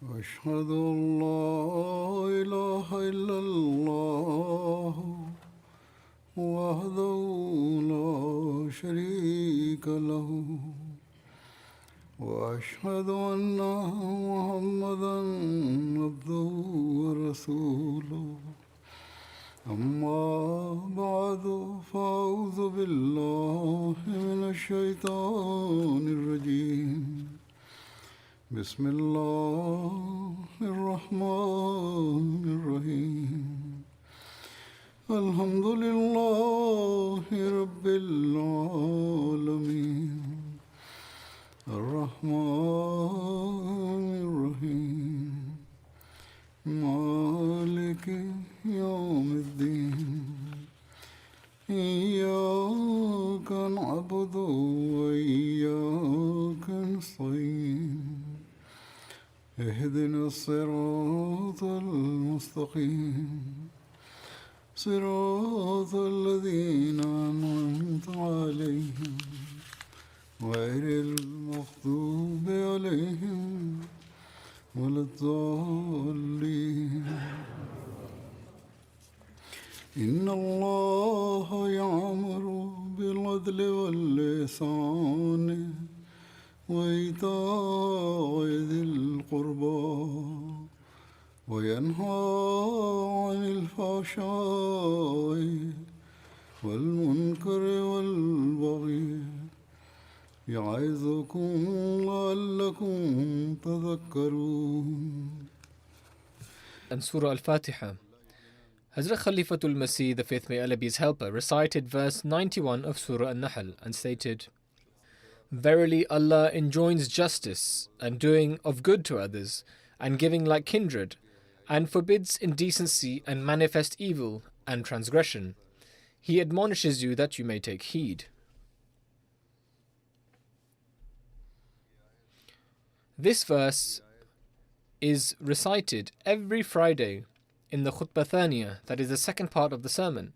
أشهد أن لا إله إلا الله وحده لا شريك له وأشهد أن محمدا عبده ورسوله أما بعد فأعوذ بالله من الشيطان الرجيم بسم الله الرحمن الرحيم الحمد لله رب العالمين الرحمن الرحيم مالك يوم الدين إياك نعبد وإياك نستعين اهدنا الصراط المستقيم صراط الذين أنعمت عليهم غير المغضوب عليهم ولا الضالين إن الله يأمر بالعدل والإحسان وإيتاء ذي القربى وينهى عن الفحشاء والمنكر والبغي يعظكم لعلكم تذكرون. And Surah Al-Fatiha. Hazrat Khalifatul Masih, the fifth, may Allah be his helper, recited verse 91 of Surah An-Nahl and stated, "Verily Allah enjoins justice and doing of good to others and giving like kindred, and forbids indecency and manifest evil and transgression. He admonishes you that you may take heed." This verse is recited every Friday in the Khutbah Thaniyah, that is the second part of the sermon,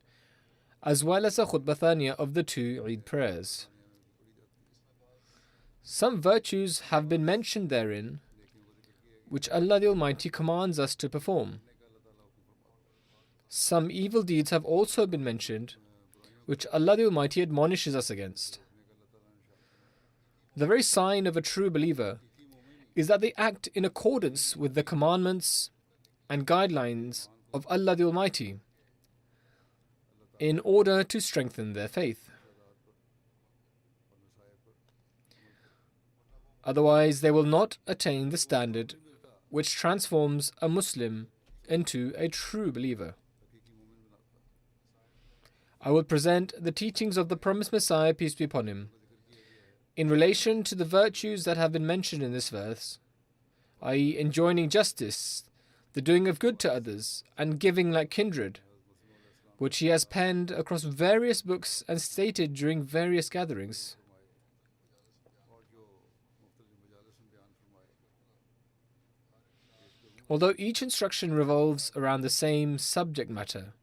as well as the Khutbah Thaniyah of the two Eid prayers. Some virtues have been mentioned therein which Allah the Almighty commands us to perform. Some evil deeds have also been mentioned which Allah the Almighty admonishes us against. The very sign of a true believer is that they act in accordance with the commandments and guidelines of Allah the Almighty in order to strengthen their faith. Otherwise, they will not attain the standard which transforms a Muslim into a true believer. I will present the teachings of the promised Messiah, peace be upon him, in relation to the virtues that have been mentioned in this verse, i.e., enjoining justice, the doing of good to others, and giving like kindred, which he has penned across various books and stated during various gatherings. Although each instruction revolves around the same subject matter,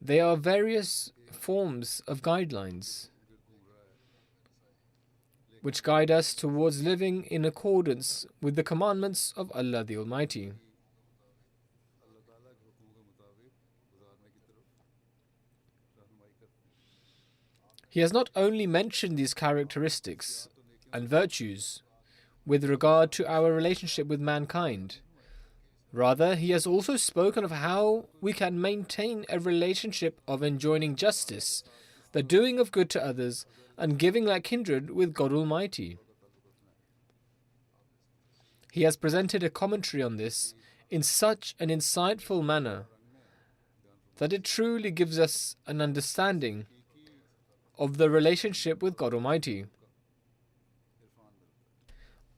they are various forms of guidelines which guide us towards living in accordance with the commandments of Allah the Almighty. He has not only mentioned these characteristics and virtues with regard to our relationship with mankind, rather, he has also spoken of how we can maintain a relationship of enjoining justice, the doing of good to others, and giving like kindred with God Almighty. He has presented a commentary on this in such an insightful manner that it truly gives us an understanding of the relationship with God Almighty,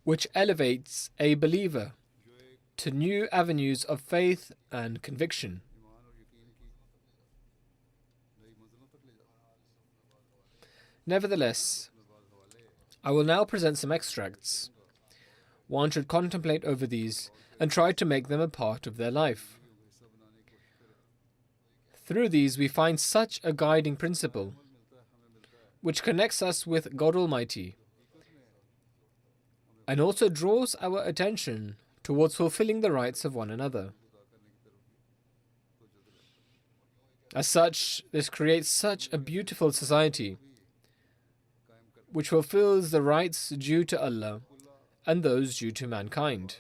which elevates a believer to new avenues of faith and conviction. Nevertheless, I will now present some extracts. One should contemplate over these and try to make them a part of their life. Through these, we find such a guiding principle which connects us with God Almighty and also draws our attention towards fulfilling the rights of one another. As such, this creates such a beautiful society which fulfills the rights due to Allah and those due to mankind.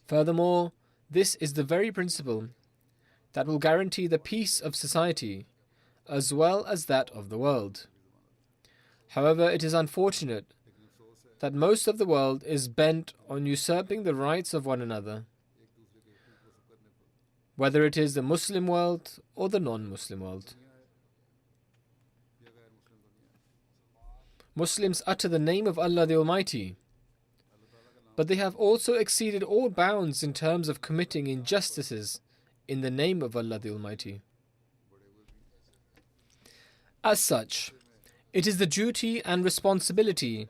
Furthermore, this is the very principle that will guarantee the peace of society as well as that of the world. However, it is unfortunate that most of the world is bent on usurping the rights of one another, whether it is the Muslim world or the non-Muslim world. Muslims utter the name of Allah the Almighty, but they have also exceeded all bounds in terms of committing injustices in the name of Allah the Almighty. As such, it is the duty and responsibility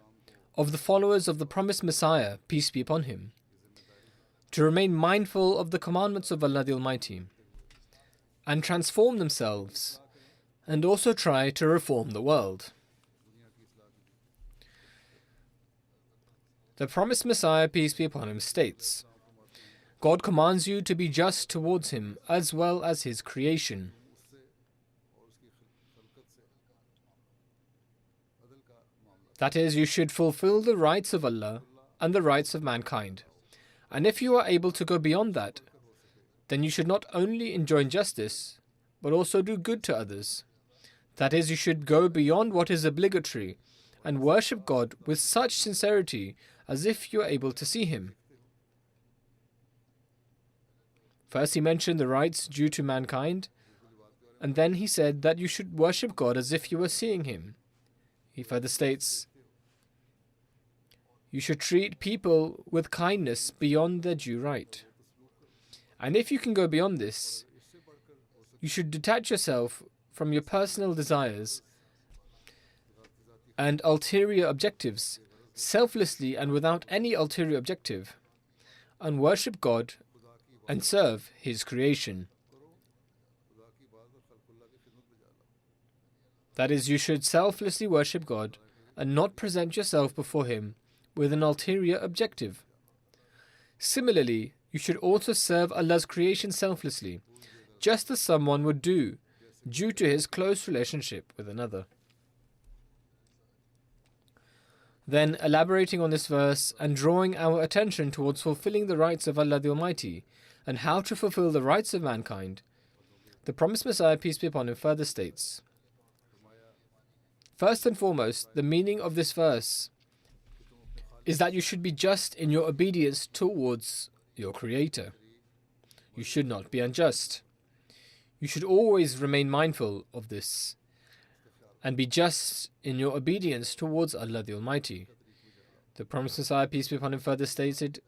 of the followers of the promised Messiah, peace be upon him, to remain mindful of the commandments of Allah the Almighty and transform themselves, and also try to reform the world. The promised Messiah, peace be upon him, states, God commands you to be just towards him as well as his creation. That is, you should fulfill the rights of Allah and the rights of mankind. And if you are able to go beyond that, then you should not only enjoin justice, but also do good to others. That is, you should go beyond what is obligatory and worship God with such sincerity as if you are able to see him. First he mentioned the rights due to mankind, and then he said that you should worship God as if you were seeing him. He further states, you should treat people with kindness beyond their due right. And if you can go beyond this, you should detach yourself from your personal desires and ulterior objectives, selflessly and without any ulterior objective, and worship God and serve his creation. That is, you should selflessly worship God and not present yourself before him with an ulterior objective. Similarly, you should also serve Allah's creation selflessly, just as someone would do due to his close relationship with another. Then, elaborating on this verse and drawing our attention towards fulfilling the rights of Allah the Almighty and how to fulfill the rights of mankind, the promised Messiah, peace be upon him, further states, first and foremost, the meaning of this verse is that you should be just in your obedience towards your Creator. You should not be unjust. You should always remain mindful of this and be just in your obedience towards Allah the Almighty. The promised Messiah, peace be upon him, further stated,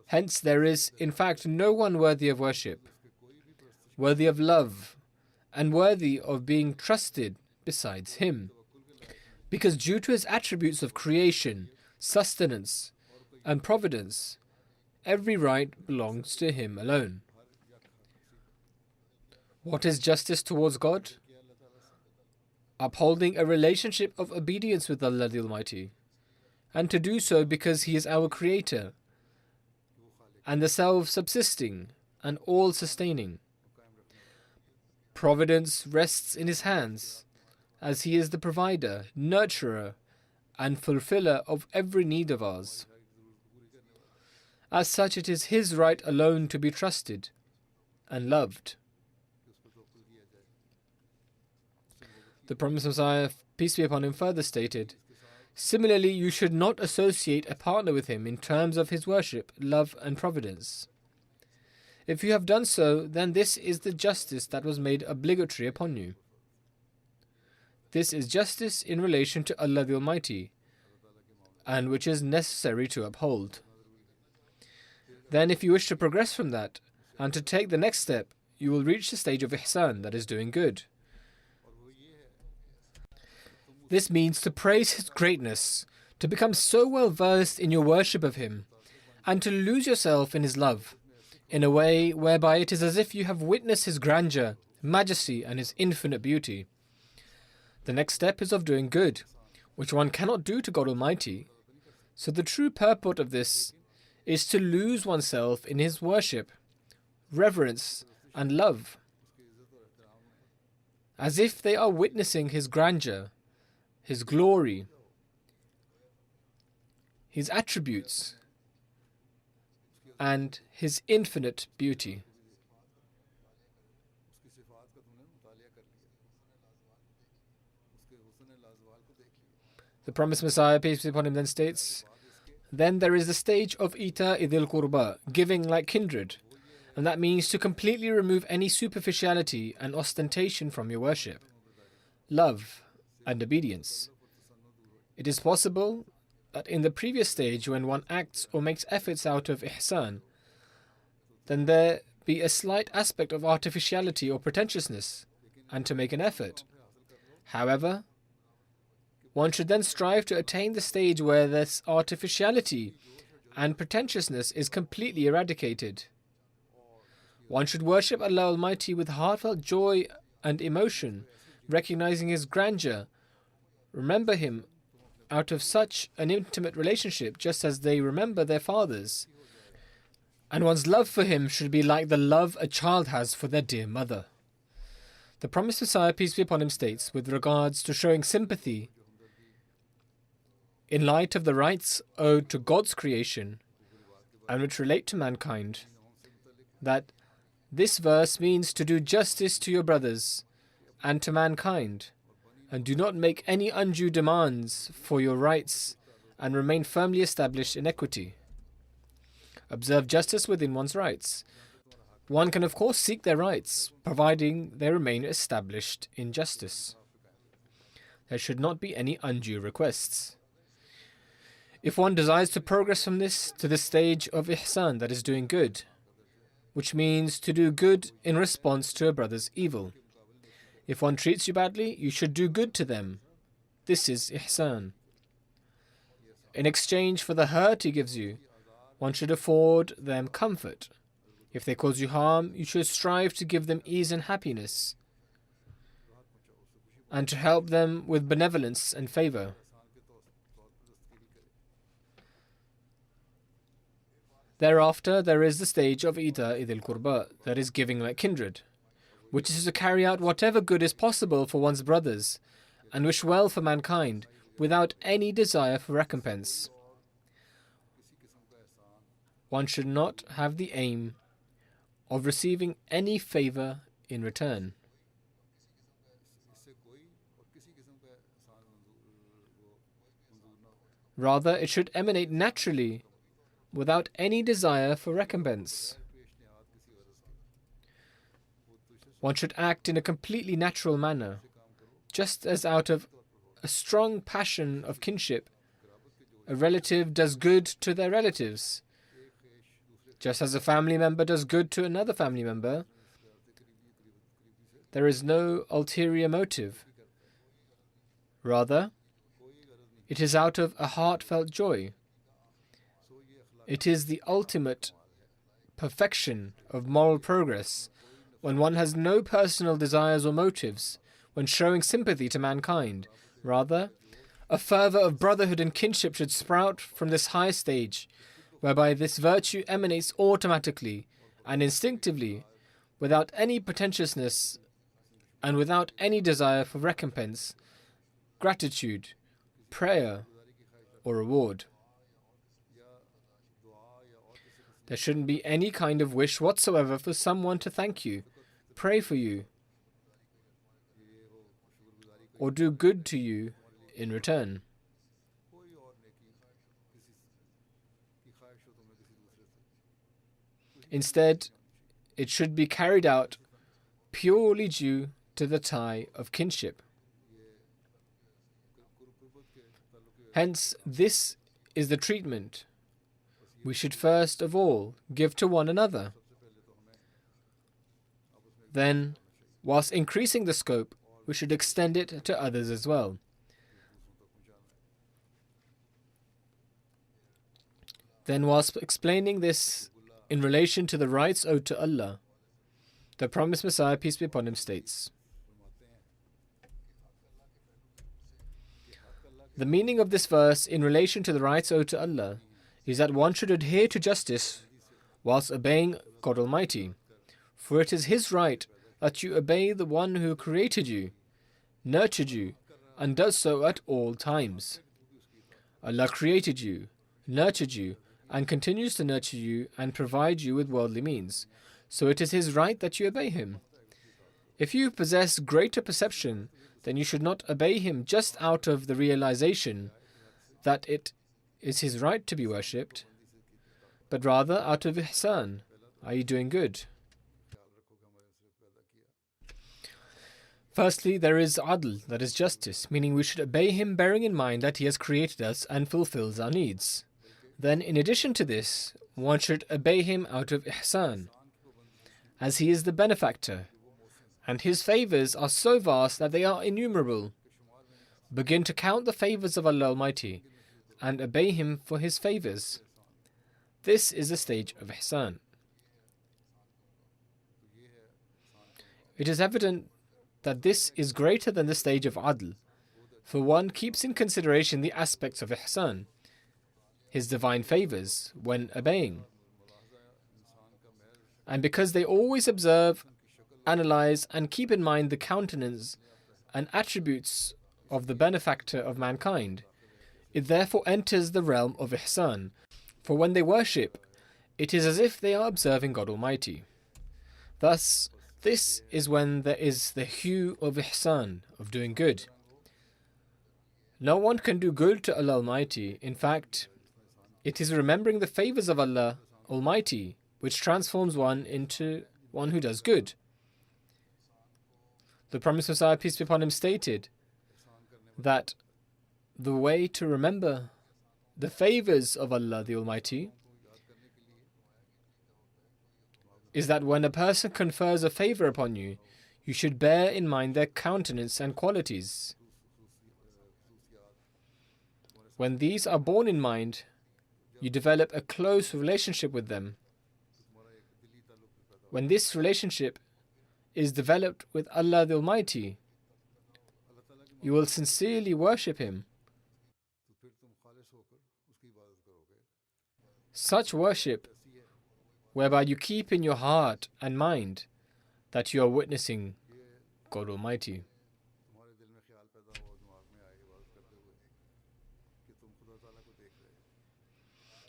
hence there is in fact no one worthy of worship, worthy of love, and worthy of being trusted besides him, because due to his attributes of creation, sustenance, and providence, every right belongs to him alone. What is justice towards God? Upholding a relationship of obedience with Allah the Almighty, and to do so because he is our Creator and the self-subsisting and all-sustaining. Providence rests in his hands, as he is the provider, nurturer, and fulfiller of every need of ours. As such, it is his right alone to be trusted and loved. The promised Messiah, peace be upon him, further stated, similarly, you should not associate a partner with him in terms of his worship, love, and providence. If you have done so, then this is the justice that was made obligatory upon you. This is justice in relation to Allah the Almighty, and which is necessary to uphold. Then, if you wish to progress from that, and to take the next step, you will reach the stage of ihsan, that is doing good. This means to praise his greatness, to become so well versed in your worship of him, and to lose yourself in his love, in a way whereby it is as if you have witnessed his grandeur, majesty, and his infinite beauty. The next step is of doing good, which one cannot do to God Almighty. So the true purport of this is to lose oneself in His worship, reverence, and love, as if they are witnessing His grandeur, His glory, His attributes, and His infinite beauty. The promised Messiah, peace be upon him, then states, then there is the stage of Ita idil Qurba, giving like kindred, and that means to completely remove any superficiality and ostentation from your worship, love, and obedience. It is possible that in the previous stage, when one acts or makes efforts out of ihsan, then there be a slight aspect of artificiality or pretentiousness, and to make an effort. However, one should then strive to attain the stage where this artificiality and pretentiousness is completely eradicated. One should worship Allah Almighty with heartfelt joy and emotion, recognizing His grandeur. Remember Him out of such an intimate relationship, just as they remember their fathers. And one's love for Him should be like the love a child has for their dear mother. The promised Messiah, peace be upon him, states, with regards to showing sympathy in light of the rights owed to God's creation and which relate to mankind, that this verse means to do justice to your brothers and to mankind, and do not make any undue demands for your rights, and remain firmly established in equity. Observe justice within one's rights. One can of course seek their rights, providing they remain established in justice. There should not be any undue requests. If one desires to progress from this to the stage of ihsan, that is doing good, which means to do good in response to a brother's evil. If one treats you badly, you should do good to them. This is ihsan. In exchange for the hurt he gives you, one should afford them comfort. If they cause you harm, you should strive to give them ease and happiness, and to help them with benevolence and favor. Thereafter, there is the stage of Ita idil Qurba, that is giving like kindred, which is to carry out whatever good is possible for one's brothers and wish well for mankind without any desire for recompense. One should not have the aim of receiving any favor in return. Rather, it should emanate naturally without any desire for recompense. One should act in a completely natural manner, just as out of a strong passion of kinship, a relative does good to their relatives. Just as a family member does good to another family member, there is no ulterior motive. Rather, it is out of a heartfelt joy. It is the ultimate perfection of moral progress when one has no personal desires or motives when showing sympathy to mankind. Rather, a fervor of brotherhood and kinship should sprout from this high stage, whereby this virtue emanates automatically and instinctively, without any pretentiousness and without any desire for recompense, gratitude, prayer, or reward. There shouldn't be any kind of wish whatsoever for someone to thank you, pray for you, or do good to you in return. Instead, it should be carried out purely due to the tie of kinship. Hence, this is the treatment we should first of all give to one another. Then, whilst increasing the scope, we should extend it to others as well. Then, whilst explaining this in relation to the rights owed to Allah, the promised Messiah, peace be upon him, states, The meaning of this verse in relation to the rights owed to Allah is that one should adhere to justice whilst obeying God Almighty. For it is His right that you obey the one who created you, nurtured you, and does so at all times. Allah created you, nurtured you, and continues to nurture you and provide you with worldly means. So it is His right that you obey Him. If you possess greater perception, then you should not obey Him just out of the realization that it is His right to be worshipped, but rather out of ihsan, i.e. doing good. Firstly, there is adl, that is justice, meaning we should obey Him bearing in mind that He has created us and fulfills our needs. Then, in addition to this, one should obey Him out of ihsan, as He is the benefactor, and His favors are so vast that they are innumerable. Begin to count the favors of Allah Almighty and obey Him for His favors. This is the stage of ihsan. It is evident that this is greater than the stage of adl, for one keeps in consideration the aspects of ihsan, His divine favors, when obeying. And because they always observe, analyze, and keep in mind the countenance and attributes of the benefactor of mankind, it therefore enters the realm of ihsan. For when they worship, it is as if they are observing God Almighty. Thus, this is when there is the hue of ihsan, of doing good. No one can do good to Allah Almighty. In fact, it is remembering the favors of Allah Almighty which transforms one into one who does good. The Promised Messiah, peace be upon him, stated that the way to remember the favors of Allah the Almighty is that when a person confers a favor upon you, you should bear in mind their countenance and qualities. When these are borne in mind, you develop a close relationship with them. When this relationship is developed with Allah the Almighty, you will sincerely worship Him. Such worship, whereby you keep in your heart and mind that you are witnessing God Almighty.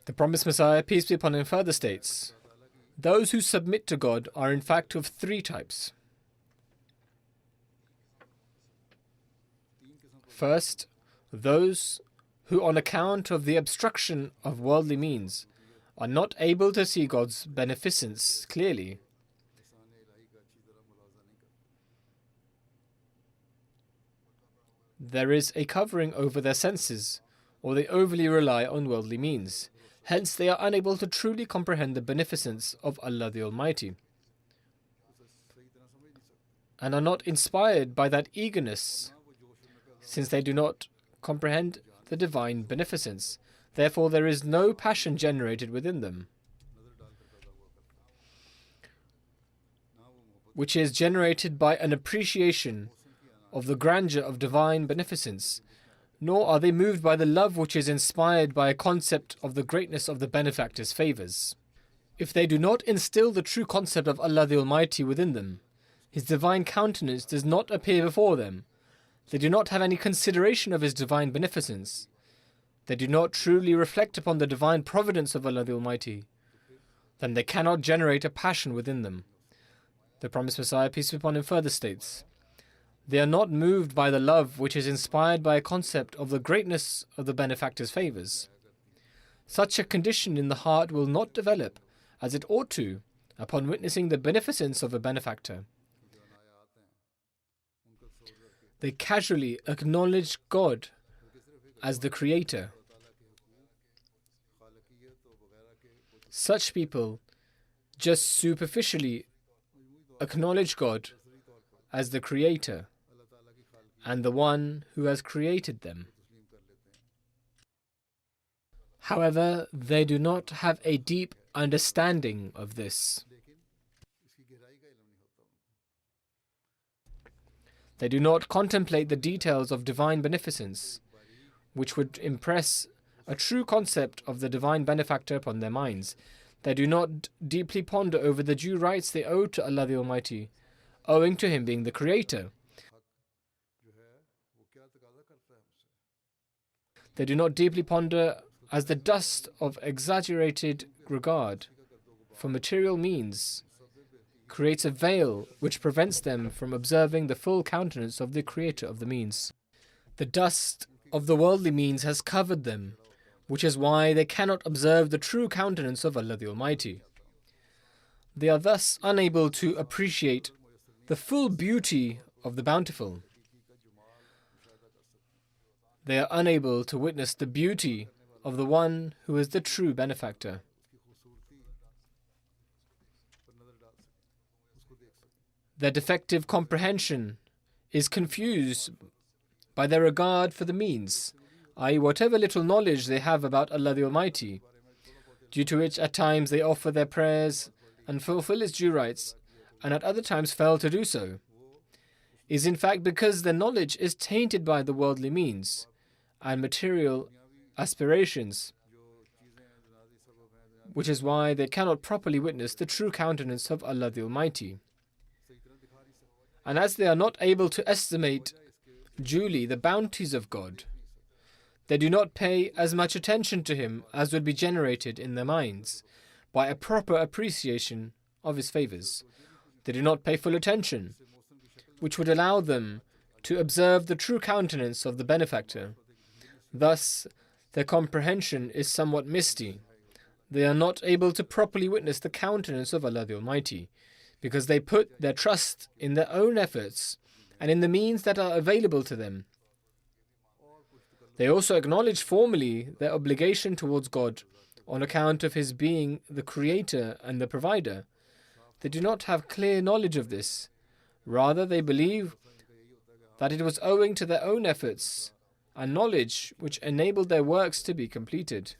The Promised Messiah, peace be upon him, further states, those who submit to God are in fact of three types. First, those who on account of the obstruction of worldly means are not able to see God's beneficence clearly. There is a covering over their senses, or they overly rely on worldly means. Hence, they are unable to truly comprehend the beneficence of Allah the Almighty, and are not inspired by that eagerness, since they do not comprehend the divine beneficence. Therefore, there is no passion generated within them, which is generated by an appreciation of the grandeur of divine beneficence, nor are they moved by the love which is inspired by a concept of the greatness of the benefactor's favors. If they do not instill the true concept of Allah the Almighty within them, His divine countenance does not appear before them, they do not have any consideration of His divine beneficence, they do not truly reflect upon the divine providence of Allah the Almighty, then they cannot generate a passion within them. The Promised Messiah, peace be upon him, further states, they are not moved by the love which is inspired by a concept of the greatness of the benefactor's favors. Such a condition in the heart will not develop as it ought to upon witnessing the beneficence of a benefactor. They casually acknowledge God as the Creator. Such people just superficially acknowledge God as the Creator and the one who has created them. However, they do not have a deep understanding of this. They do not contemplate the details of divine beneficence, which would impress a true concept of the divine benefactor upon their minds. They do not deeply ponder over the due rights they owe to Allah the Almighty, owing to Him being the Creator. They do not deeply ponder as the dust of exaggerated regard for material means creates a veil which prevents them from observing the full countenance of the Creator of the means. The dust of the worldly means has covered them, which is why they cannot observe the true countenance of Allah the Almighty. They are thus unable to appreciate the full beauty of the Bountiful. They are unable to witness the beauty of the one who is the true benefactor. Their defective comprehension is confused by their regard for the means, i.e., whatever little knowledge they have about Allah the Almighty, due to which at times they offer their prayers and fulfill His due rights, and at other times fail to do so, is in fact because their knowledge is tainted by the worldly means and material aspirations, which is why they cannot properly witness the true countenance of Allah the Almighty. And as they are not able to estimate duly the bounties of God, they do not pay as much attention to Him as would be generated in their minds by a proper appreciation of His favors. They do not pay full attention, which would allow them to observe the true countenance of the benefactor. Thus, their comprehension is somewhat misty. They are not able to properly witness the countenance of Allah the Almighty, because they put their trust in their own efforts and in the means that are available to them. They also acknowledge formally their obligation towards God on account of His being the Creator and the Provider. They do not have clear knowledge of this. Rather, they believe that it was owing to their own efforts and knowledge which enabled their works to be completed.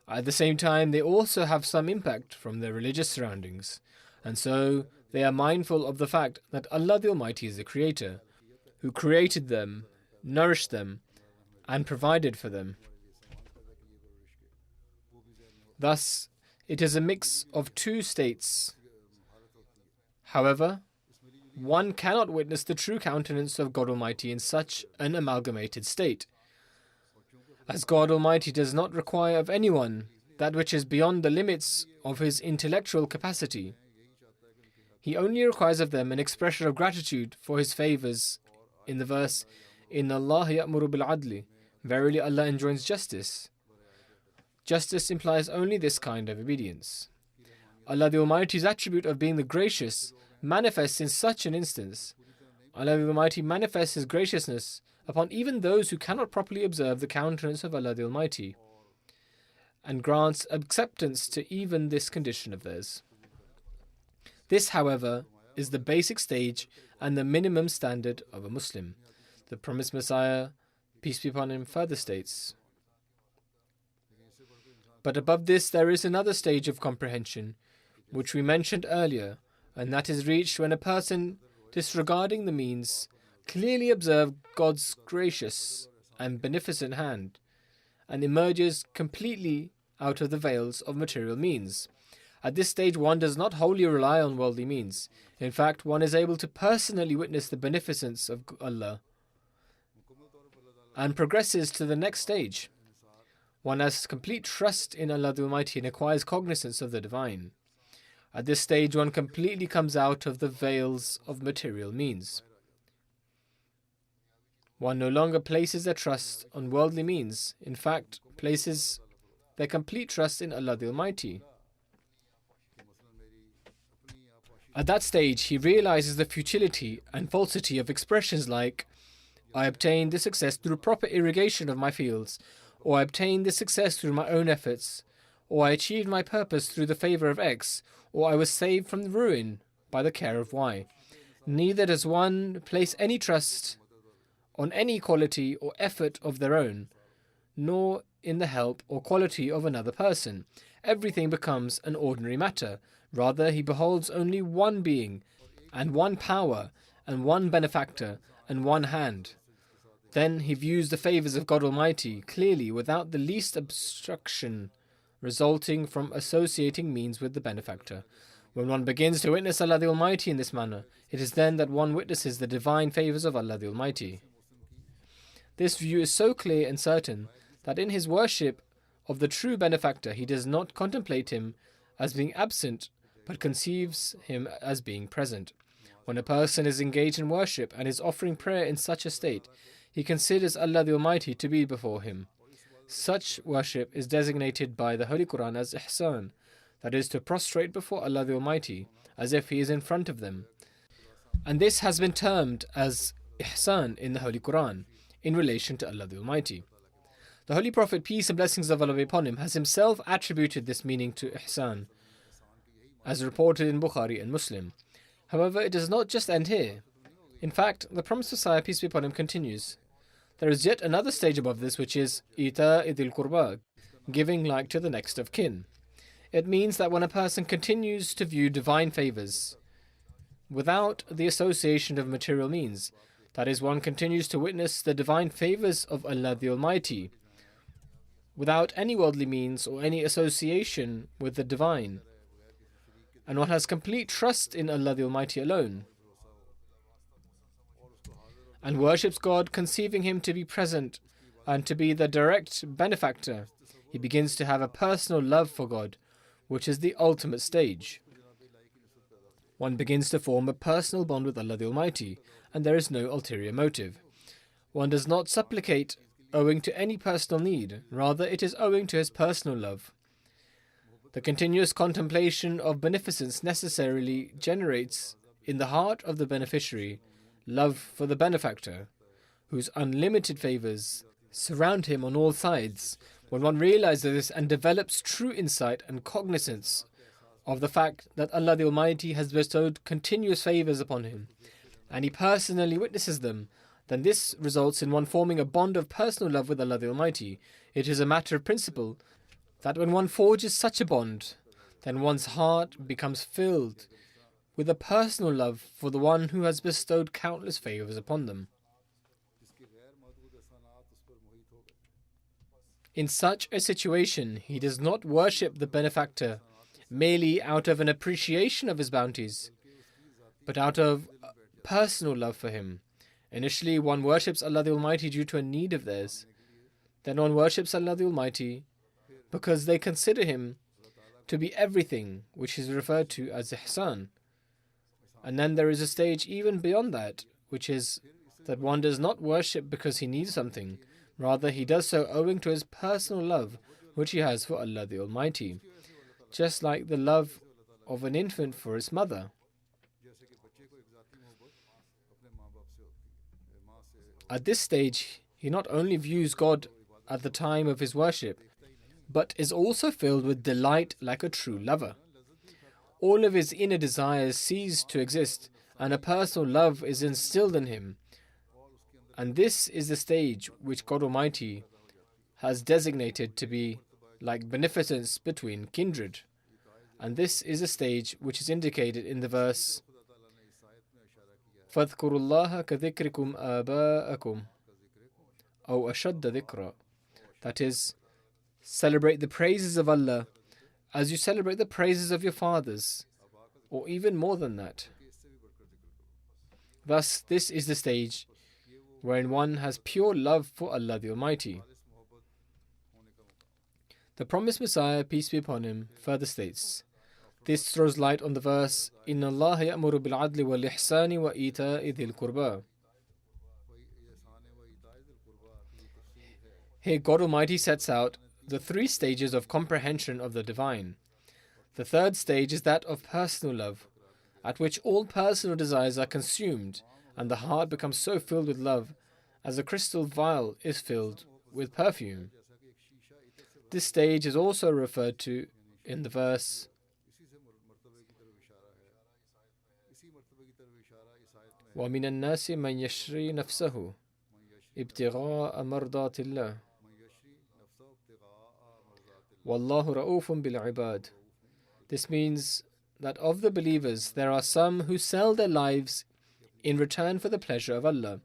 At the same time, they also have some impact from their religious surroundings, and so they are mindful of the fact that Allah the Almighty is the Creator, who created them, nourished them, and provided for them. Thus, it is a mix of two states. However, one cannot witness the true countenance of God Almighty in such an amalgamated state, as God Almighty does not require of anyone that which is beyond the limits of his intellectual capacity. He only requires of them an expression of gratitude for His favors in the verse, Inna Allah ya'muru bil adli. Verily Allah enjoins justice. Justice implies only this kind of obedience. Allah the Almighty's attribute of being the gracious manifests in such an instance. Allah the Almighty manifests His graciousness upon even those who cannot properly observe the countenance of Allah the Almighty, and grants acceptance to even this condition of theirs. This, however, is the basic stage and the minimum standard of a Muslim. The promised Messiah, peace be upon him, further states, but above this there is another stage of comprehension, which we mentioned earlier, and that is reached when a person, disregarding the means, clearly observes God's gracious and beneficent hand, and emerges completely out of the veils of material means. At this stage, one does not wholly rely on worldly means. In fact, one is able to personally witness the beneficence of Allah and progresses to the next stage. One has complete trust in Allah the Almighty and acquires cognizance of the divine. At this stage, one completely comes out of the veils of material means. One no longer places their trust on worldly means, in fact, places their complete trust in Allah the Almighty. At that stage, he realizes the futility and falsity of expressions like, I obtained this success through proper irrigation of my fields, or I obtained this success through my own efforts, or I achieved my purpose through the favor of X, or I was saved from ruin by the care of Y. Neither does one place any trust on any quality or effort of their own, nor in the help or quality of another person. Everything becomes an ordinary matter. Rather, he beholds only one being, and one power, and one benefactor, and one hand. Then he views the favors of God Almighty clearly without the least obstruction resulting from associating means with the benefactor. When one begins to witness Allah the Almighty in this manner, it is then that one witnesses the divine favors of Allah the Almighty. This view is so clear and certain that in his worship of the true benefactor, he does not contemplate him as being absent, but conceives him as being present. When a person is engaged in worship and is offering prayer in such a state, he considers Allah the Almighty to be before him. Such worship is designated by the Holy Quran as ihsan, that is, to prostrate before Allah the Almighty as if he is in front of them. And this has been termed as ihsan in the Holy Quran in relation to Allah the Almighty. The Holy Prophet, peace and blessings of Allah be upon him, has himself attributed this meaning to ihsan, as reported in Bukhari and Muslim. However, it does not just end here. In fact, the promised Messiah, peace be upon him, continues. There is yet another stage above this, which is ita idil qurba, giving like to the next of kin. It means that when a person continues to view divine favors without the association of material means, that is, one continues to witness the divine favors of Allah the Almighty without any worldly means or any association with the divine, and one has complete trust in Allah the Almighty alone, and worships God, conceiving him to be present and to be the direct benefactor, he begins to have a personal love for God, which is the ultimate stage. One begins to form a personal bond with Allah the Almighty, and there is no ulterior motive. One does not supplicate owing to any personal need, rather it is owing to his personal love. The continuous contemplation of beneficence necessarily generates in the heart of the beneficiary love for the benefactor, whose unlimited favors surround him on all sides. When one realizes this and develops true insight and cognizance of the fact that Allah the Almighty has bestowed continuous favors upon him, and he personally witnesses them, then this results in one forming a bond of personal love with Allah the Almighty. It is a matter of principle that when one forges such a bond, then one's heart becomes filled with a personal love for the one who has bestowed countless favors upon them. In such a situation, he does not worship the benefactor merely out of an appreciation of his bounties, but out of personal love for him. Initially, one worships Allah the Almighty due to a need of theirs. Then one worships Allah the Almighty because they consider him to be everything, which is referred to as ihsan. And then there is a stage even beyond that, which is that one does not worship because he needs something. Rather, he does so owing to his personal love, which he has for Allah the Almighty, just like the love of an infant for his mother. At this stage, he not only views God at the time of his worship, but is also filled with delight like a true lover. All of his inner desires cease to exist, and a personal love is instilled in him. And this is the stage which God Almighty has designated to be like beneficence between kindred. And this is a stage which is indicated in the verse فَاذْكُرُوا اللَّهَ كَذِكْرِكُمْ آبَاءَكُمْ أَوْ أَشَدَّ ذِكْرًا. That is, celebrate the praises of Allah as you celebrate the praises of your fathers, or even more than that. Thus, this is the stage wherein one has pure love for Allah the Almighty. The promised Messiah, peace be upon him, further states, this throws light on the verse, إِنَّ اللَّهَ يَأْمُرُ بِالْعَدْلِ وَالْإِحْسَانِ وَإِيتَاءِ ذِي الْقُرْبَى. Here God Almighty sets out the three stages of comprehension of the divine. The third stage is that of personal love, at which all personal desires are consumed, and the heart becomes so filled with love as a crystal vial is filled with perfume. This stage is also referred to in the verse وَمِنَ النَّاسِ مَنْ يَشْرِي نَفْسَهُ ابْتِغَاءَ مَرْضَاتِ اللَّهِ وَاللَّهُ رَؤُوفٌ بِالْعِبَادِ. This means that of the believers there are some who sell their lives in return for the pleasure of Allah.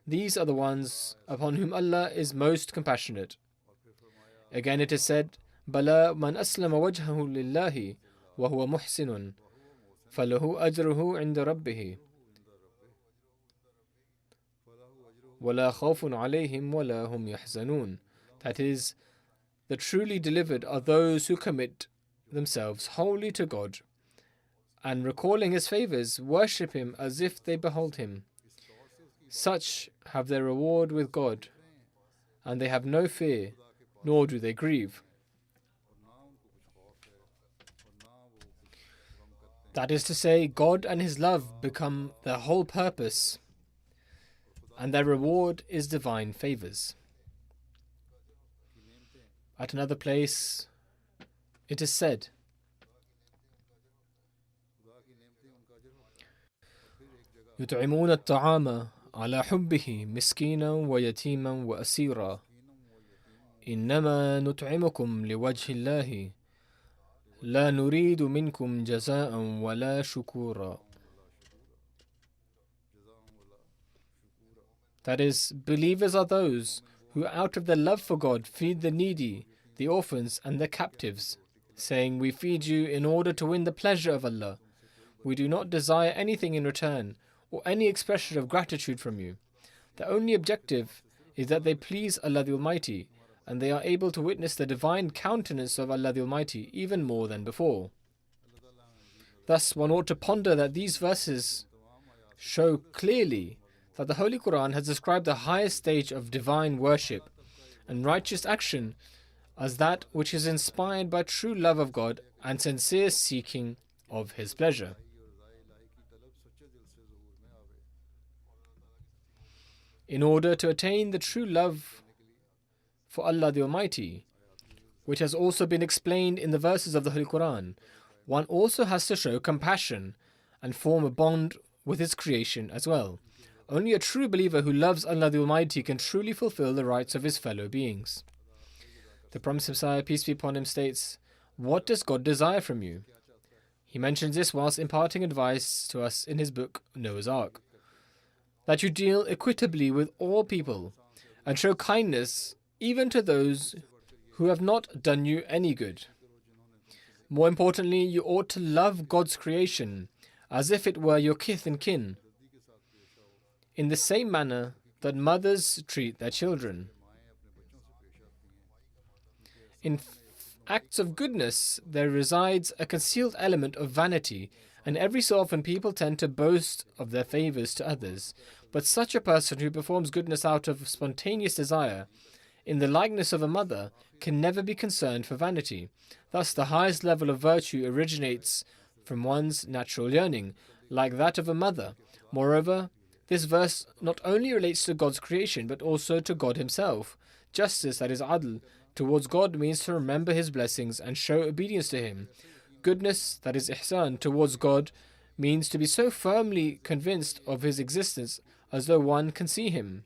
These are the ones upon whom Allah is most compassionate. Again it is said, Bala man aslama wajhahu lillahi wa huwa muhsinun falahu ajruhu inda rabbih wala khawfun alayhim wala hum yahzanun. That is, the truly delivered are those who commit themselves wholly to God and, recalling His favors, worship Him as if they behold Him. Such have their reward with God, and they have no fear, nor do they grieve. That is to say, God and His love become their whole purpose, and their reward is divine favors. At another place, it is said, يطعمون الطعام على حبه مسكينا ويتيما وأسيرا إنما نطعمكم لوجه الله لا نريد منكم جزاء ولا شكورا. That is, believers are those who out of their love for God feed the needy, the orphans and the captives, saying, we feed you in order to win the pleasure of Allah. We do not desire anything in return or any expression of gratitude from you. The only objective is that they please Allah the Almighty, and they are able to witness the divine countenance of Allah the Almighty even more than before. Thus, one ought to ponder that these verses show clearly that the Holy Quran has described the highest stage of divine worship and righteous action as that which is inspired by true love of God and sincere seeking of His pleasure. In order to attain the true love for Allah the Almighty, which has also been explained in the verses of the Holy Quran, one also has to show compassion and form a bond with His creation as well. Only a true believer who loves Allah the Almighty can truly fulfill the rights of his fellow beings. The Promised Messiah, peace be upon him, states, what does God desire from you? He mentions this whilst imparting advice to us in his book, Noah's Ark. That you deal equitably with all people and show kindness even to those who have not done you any good. More importantly, you ought to love God's creation as if it were your kith and kin, in the same manner that mothers treat their children. In acts of goodness, there resides a concealed element of vanity, and every so often people tend to boast of their favors to others. But such a person who performs goodness out of spontaneous desire, in the likeness of a mother, can never be concerned for vanity. Thus, the highest level of virtue originates from one's natural yearning, like that of a mother. Moreover, this verse not only relates to God's creation, but also to God Himself. Justice, that is adl, towards God means to remember His blessings and show obedience to Him. Goodness, that is ihsan, towards God means to be so firmly convinced of His existence as though one can see Him.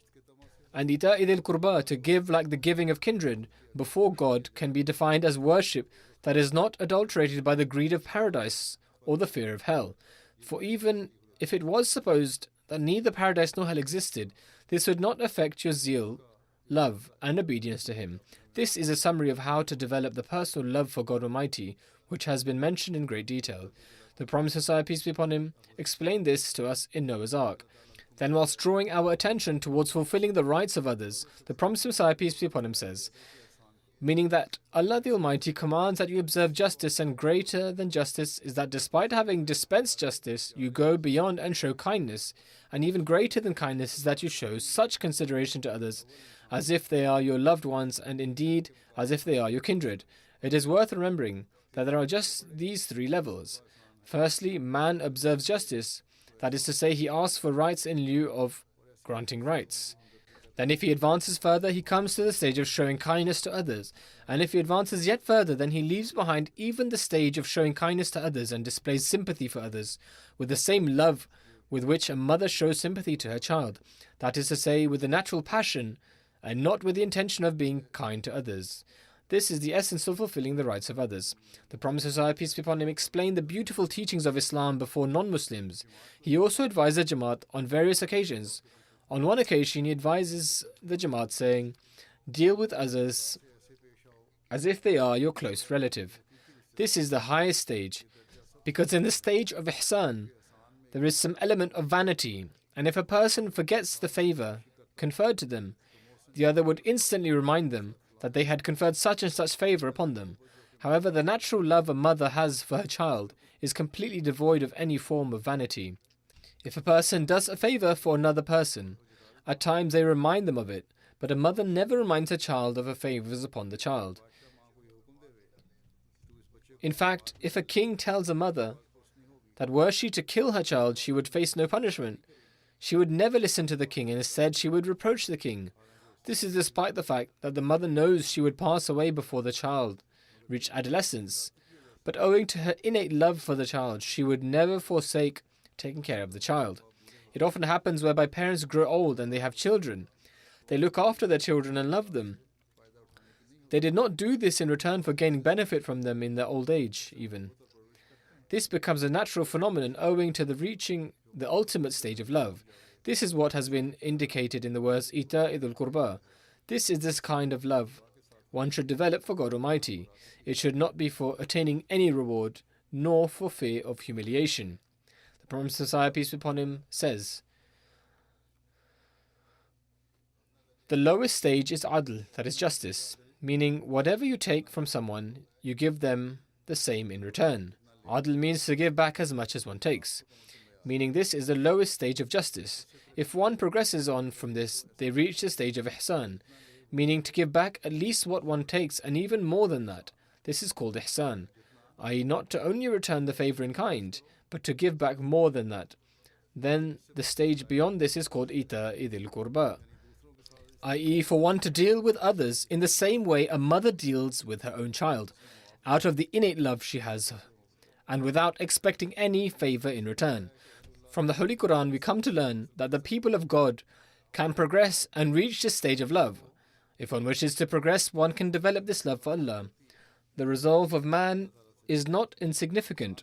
And ita'id al-qurba, to give like the giving of kindred, before God can be defined as worship that is not adulterated by the greed of paradise or the fear of hell. For even if it was supposed that neither paradise nor hell existed, this would not affect your zeal, love, and obedience to Him. This is a summary of how to develop the personal love for God Almighty, which has been mentioned in great detail. The Promised Messiah, peace be upon him, explained this to us in Noah's Ark. Then, whilst drawing our attention towards fulfilling the rights of others, the Promised Messiah, peace be upon him, says, meaning that Allah the Almighty commands that you observe justice, and greater than justice is that despite having dispensed justice, you go beyond and show kindness, and even greater than kindness is that you show such consideration to others as if they are your loved ones, and indeed as if they are your kindred. It is worth remembering that there are just these three levels. Firstly, man observes justice, that is to say, he asks for rights in lieu of granting rights. Then if he advances further, he comes to the stage of showing kindness to others. And if he advances yet further, then he leaves behind even the stage of showing kindness to others and displays sympathy for others with the same love with which a mother shows sympathy to her child. That is to say, with the natural passion and not with the intention of being kind to others. This is the essence of fulfilling the rights of others. The Promised Messiah, peace be upon him, explained the beautiful teachings of Islam before non-Muslims. He also advised the Jamaat on various occasions On one occasion, he advises the Jamaat saying, "Deal with others as if they are your close relative." This is the highest stage, because in the stage of ihsan, there is some element of vanity, and if a person forgets the favor conferred to them, the other would instantly remind them that they had conferred such and such favor upon them. However, the natural love a mother has for her child is completely devoid of any form of vanity. If a person does a favor for another person, at times they remind them of it, but a mother never reminds her child of her favors upon the child. In fact, if a king tells a mother that were she to kill her child, she would face no punishment, she would never listen to the king, and instead she would reproach the king. This is despite the fact that the mother knows she would pass away before the child reached adolescence. But owing to her innate love for the child, she would never forsake taking care of the child. It often happens whereby parents grow old and they have children. They look after their children and love them. They did not do this in return for gaining benefit from them in their old age, even. This becomes a natural phenomenon owing to the reaching the ultimate stage of love. This is what has been indicated in the words Ita'idul Qurba. This is this kind of love one should develop for God Almighty. It should not be for attaining any reward, nor for fear of humiliation. The Prophet Messiah, peace be upon him, says, "The lowest stage is adl, that is justice, meaning whatever you take from someone, you give them the same in return. Adl means to give back as much as one takes, meaning this is the lowest stage of justice. If one progresses on from this, they reach the stage of ihsan, meaning to give back at least what one takes and even more than that. This is called ihsan, i.e. not to only return the favor in kind, but to give back more than that. Then the stage beyond this is called Ita'idul Qurba, i.e. for one to deal with others in the same way a mother deals with her own child, out of the innate love she has, and without expecting any favor in return. From the Holy Quran, we come to learn that the people of God can progress and reach this stage of love. If one wishes to progress, one can develop this love for Allah. The resolve of man is not insignificant.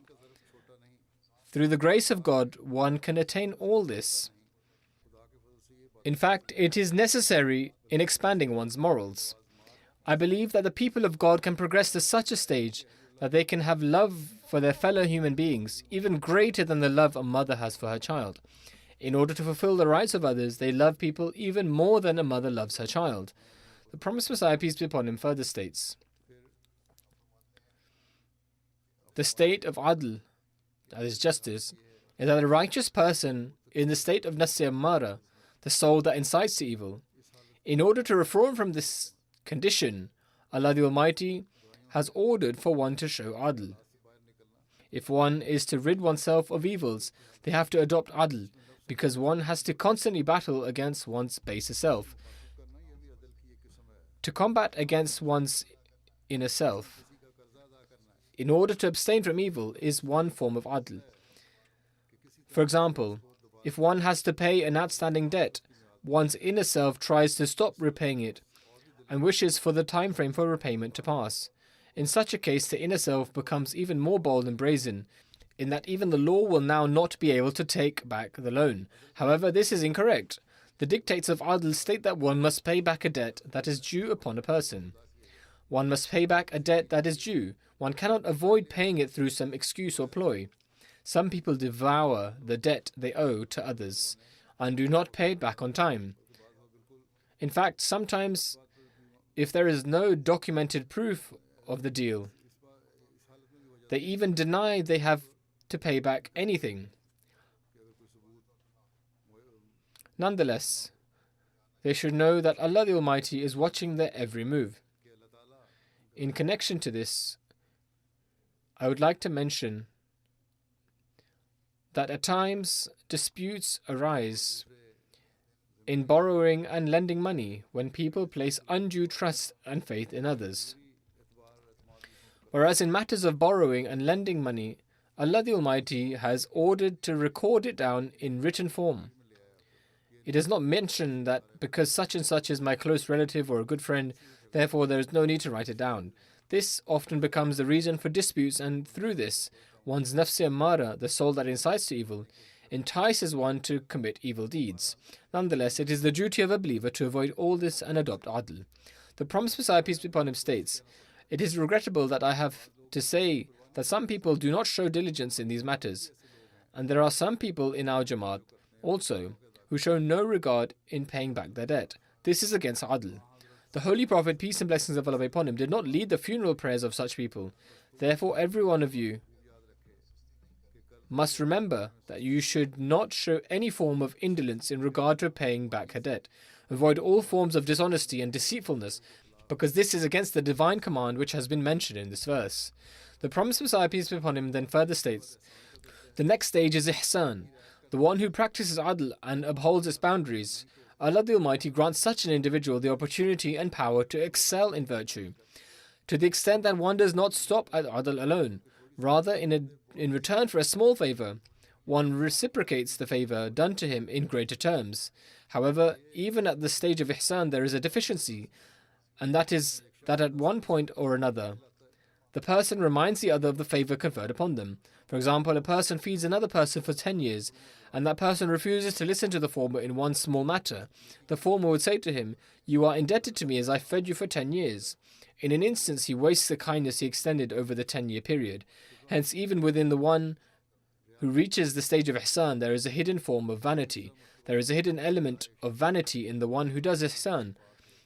Through the grace of God, one can attain all this. In fact, it is necessary in expanding one's morals. I believe that the people of God can progress to such a stage that they can have love for their fellow human beings, even greater than the love a mother has for her child. In order to fulfill the rights of others, they love people even more than a mother loves her child. The promised Messiah, peace be upon him, further states, "The state of adl, that is justice, is that a righteous person in the state of nafs ammara, the soul that incites to evil. In order to reform from this condition, Allah the Almighty has ordered for one to show adl. If one is to rid oneself of evils, they have to adopt adl, because one has to constantly battle against one's baser self. To combat against one's inner self, in order to abstain from evil, is one form of adl. For example, if one has to pay an outstanding debt, one's inner self tries to stop repaying it and wishes for the time frame for repayment to pass. In such a case, the inner self becomes even more bold and brazen, in that even the law will now not be able to take back the loan. However, this is incorrect. The dictates of adl state that one must pay back a debt that is due upon a person. One must pay back a debt that is due. One cannot avoid paying it through some excuse or ploy. Some people devour the debt they owe to others and do not pay it back on time. In fact, sometimes, if there is no documented proof of the deal, they even deny they have to pay back anything. Nonetheless, they should know that Allah the Almighty is watching their every move. In connection to this, I would like to mention that at times disputes arise in borrowing and lending money when people place undue trust and faith in others. Whereas in matters of borrowing and lending money, Allah the Almighty has ordered to record it down in written form. It is not mentioned that because such and such is my close relative or a good friend, therefore there is no need to write it down. This often becomes the reason for disputes, and through this, one's nafs ammara, the soul that incites to evil, entices one to commit evil deeds. Nonetheless, it is the duty of a believer to avoid all this and adopt adl. The promised Messiah, peace be upon him, states, "It is regrettable that I have to say that some people do not show diligence in these matters, and there are some people in our Jamaat also who show no regard in paying back their debt. This is against adl." The Holy Prophet, peace and blessings of Allah be upon him, did not lead the funeral prayers of such people. Therefore, every one of you must remember that you should not show any form of indolence in regard to paying back her debt. Avoid all forms of dishonesty and deceitfulness, because this is against the divine command which has been mentioned in this verse. The promised Messiah, peace be upon him, then further states, "The next stage is ihsan, the one who practices adl and upholds its boundaries. Allah the Almighty grants such an individual the opportunity and power to excel in virtue, to the extent that one does not stop at adl alone. Rather, in return for a small favor, one reciprocates the favor done to him in greater terms. However, even at the stage of ihsan, there is a deficiency, and that is that at one point or another, the person reminds the other of the favor conferred upon them. For example, a person feeds another person for 10 years, and that person refuses to listen to the former in one small matter. The former would say to him, "You are indebted to me as I fed you for 10 years. In an instance, he wastes the kindness he extended over the 10-year period. Hence, even within the one who reaches the stage of ihsan, there is a hidden form of vanity. There is a hidden element of vanity in the one who does ihsan.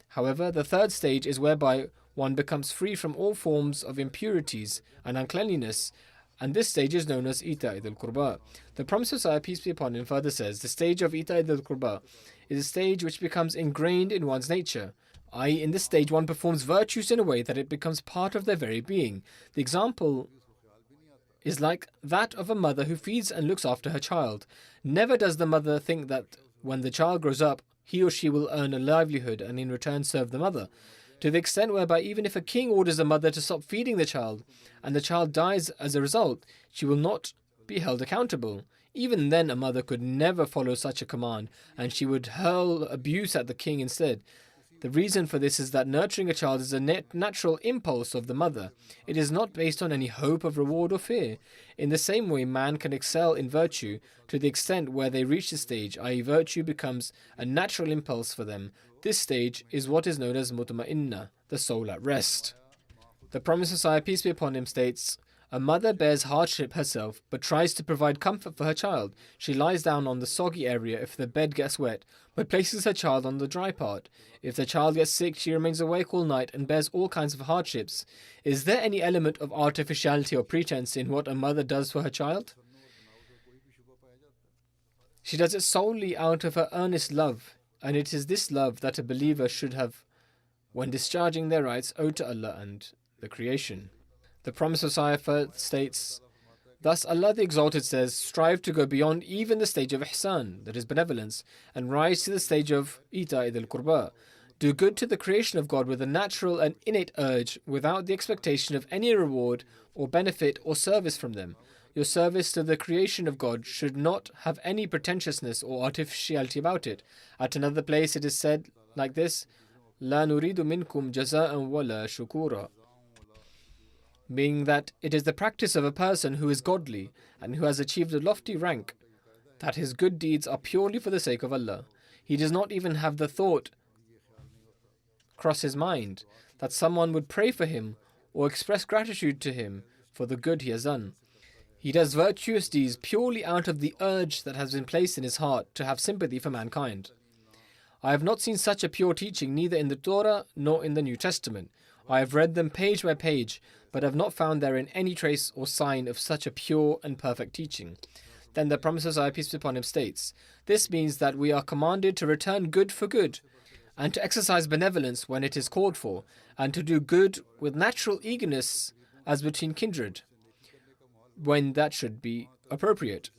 However, the third stage is whereby one becomes free from all forms of impurities and uncleanliness, and this stage is known as Ita'id al-Qurba. The promised Messiah, peace be upon him, further says, the stage of Ita'id al-Qurba is a stage which becomes ingrained in one's nature, i.e., in this stage one performs virtues in a way that it becomes part of their very being. The example is like that of a mother who feeds and looks after her child. Never does the mother think that when the child grows up, he or she will earn a livelihood and in return serve the mother, to the extent whereby even if a king orders a mother to stop feeding the child and the child dies as a result, she will not be held accountable. Even then, a mother could never follow such a command, and she would hurl abuse at the king instead. The reason for this is that nurturing a child is a natural impulse of the mother. It is not based on any hope of reward or fear. In the same way, man can excel in virtue to the extent where they reach the stage, i.e., virtue becomes a natural impulse for them. This stage is what is known as mutma'inna, the soul at rest. The promised Messiah, peace be upon him, states, "A mother bears hardship herself, but tries to provide comfort for her child. She lies down on the soggy area if the bed gets wet, but places her child on the dry part. If the child gets sick, she remains awake all night and bears all kinds of hardships. Is there any element of artificiality or pretense in what a mother does for her child? She does it solely out of her earnest love, and it is this love that a believer should have when discharging their rights owed to Allah and the creation." The promised Messiah states, "Thus Allah the Exalted says, strive to go beyond even the stage of ihsan, that is benevolence, and rise to the stage of ita'id al-qurba. Do good to the creation of God with a natural and innate urge, without the expectation of any reward or benefit or service from them. Your service to the creation of God should not have any pretentiousness or artificiality about it." At another place it is said like this, "La nuridu minkum jaza'an wala shukura," meaning that it is the practice of a person who is godly and who has achieved a lofty rank that his good deeds are purely for the sake of Allah. He does not even have the thought cross his mind that someone would pray for him or express gratitude to him for the good he has done. He does virtuous deeds purely out of the urge that has been placed in his heart to have sympathy for mankind. I have not seen such a pure teaching neither in the Torah nor in the New Testament. I have read them page by page, but have not found therein any trace or sign of such a pure and perfect teaching. Then the promised Messiah, peace be upon him, states, "This means that we are commanded to return good for good, and to exercise benevolence when it is called for, and to do good with natural eagerness as between kindred, when that should be appropriate.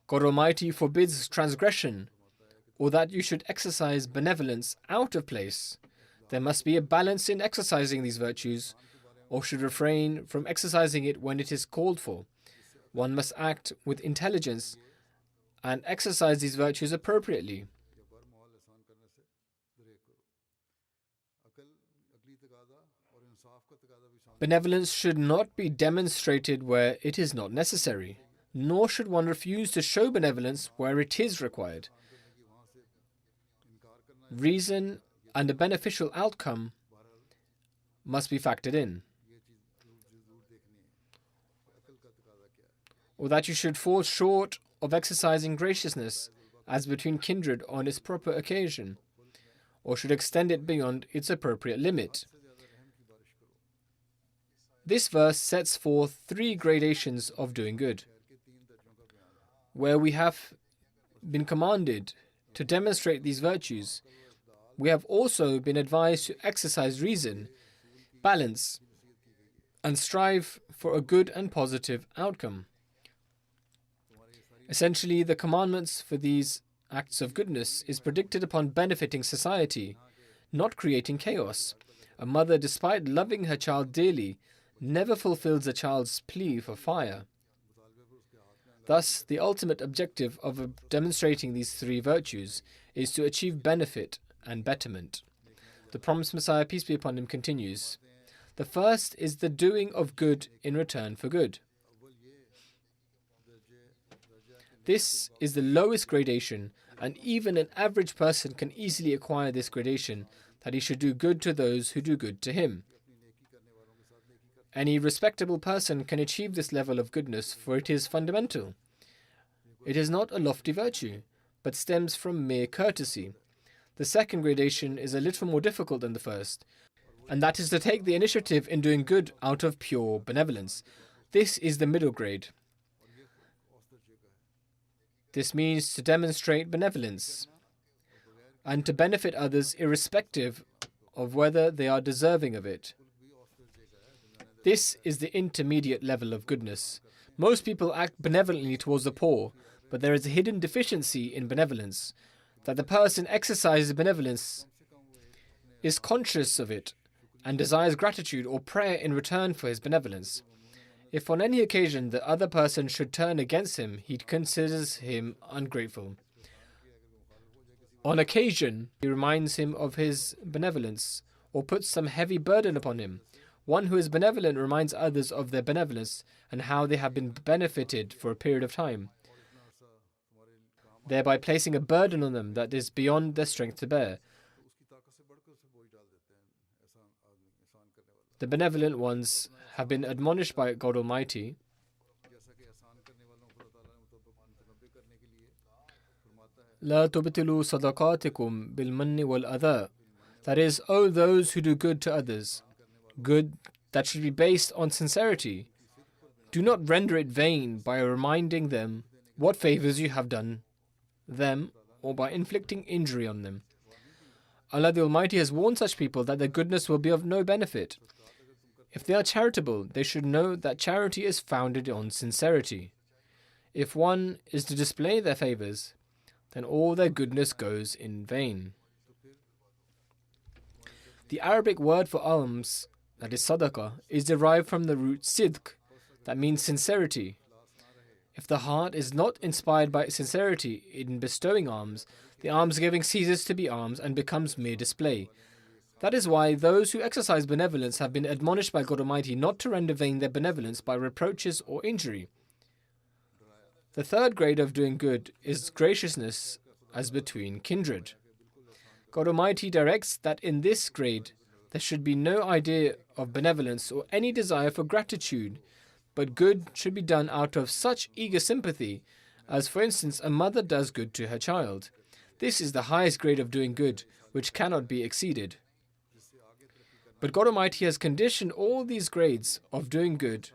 God Almighty forbids transgression, or that you should exercise benevolence out of place. There must be a balance in exercising these virtues, or should refrain from exercising it when it is called for. One must act with intelligence and exercise these virtues appropriately. Benevolence should not be demonstrated where it is not necessary. nor should one refuse to show benevolence where it is required. Reason and a beneficial outcome must be factored in. Or that you should fall short of exercising graciousness as between kindred on its proper occasion, or should extend it beyond its appropriate limit. This verse sets forth three gradations of doing good, where we have been commanded to demonstrate these virtues. We have also been advised to exercise reason, balance, and strive for a good and positive outcome. Essentially, the commandments for these acts of goodness is predicted upon benefiting society, not creating chaos. A mother, despite loving her child dearly, never fulfills a child's plea for fire. Thus, the ultimate objective of demonstrating these three virtues is to achieve benefit and betterment. The promised Messiah, peace be upon him, continues, the first is the doing of good in return for good. This is the lowest gradation, and even an average person can easily acquire this gradation, that he should do good to those who do good to him. Any respectable person can achieve this level of goodness, for it is fundamental. It is not a lofty virtue, but stems from mere courtesy. The second gradation is a little more difficult than the first, and that is to take the initiative in doing good out of pure benevolence. This is the middle grade. This means to demonstrate benevolence and to benefit others irrespective of whether they are deserving of it. This is the intermediate level of goodness. Most people act benevolently towards the poor, but there is a hidden deficiency in benevolence, that the person exercises benevolence, is conscious of it, and desires gratitude or prayer in return for his benevolence. If on any occasion the other person should turn against him, he considers him ungrateful. On occasion, he reminds him of his benevolence, or puts some heavy burden upon him. One who is benevolent reminds others of their benevolence and how they have been benefited for a period of time, thereby placing a burden on them that is beyond their strength to bear. The benevolent ones have been admonished by God Almighty لا تبطلوا صدقاتكم بالمن والأذى. That is, O those who do good to others, good that should be based on sincerity, do not render it vain by reminding them what favors you have done them or by inflicting injury on them. Allah the Almighty has warned such people that their goodness will be of no benefit. If they are charitable, they should know that charity is founded on sincerity. If one is to display their favors, then all their goodness goes in vain. The Arabic word for alms, that is sadaqah, is derived from the root sidq, that means sincerity. If the heart is not inspired by sincerity in bestowing alms, the almsgiving ceases to be alms and becomes mere display. That is why those who exercise benevolence have been admonished by God Almighty not to render vain their benevolence by reproaches or injury. The third grade of doing good is graciousness as between kindred. God Almighty directs that in this grade there should be no idea of benevolence or any desire for gratitude, but good should be done out of such eager sympathy as, for instance, a mother does good to her child. This is the highest grade of doing good, which cannot be exceeded. But God Almighty has conditioned all these grades of doing good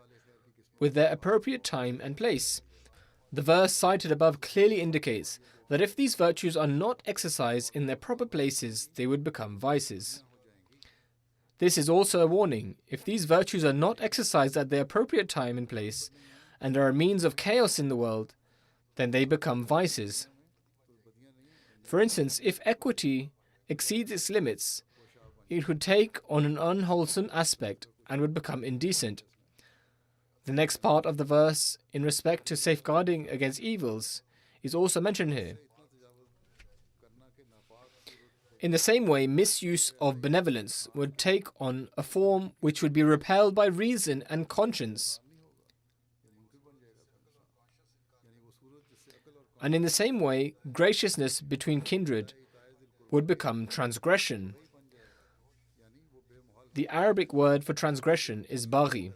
with their appropriate time and place. The verse cited above clearly indicates that if these virtues are not exercised in their proper places, they would become vices. This is also a warning. If these virtues are not exercised at their appropriate time and place, and are a means of chaos in the world, then they become vices. For instance, if equity exceeds its limits, it would take on an unwholesome aspect and would become indecent. The next part of the verse, in respect to safeguarding against evils, is also mentioned here. In the same way, misuse of benevolence would take on a form which would be repelled by reason and conscience. And in the same way, graciousness between kindred would become transgression. The Arabic word for transgression is baghi,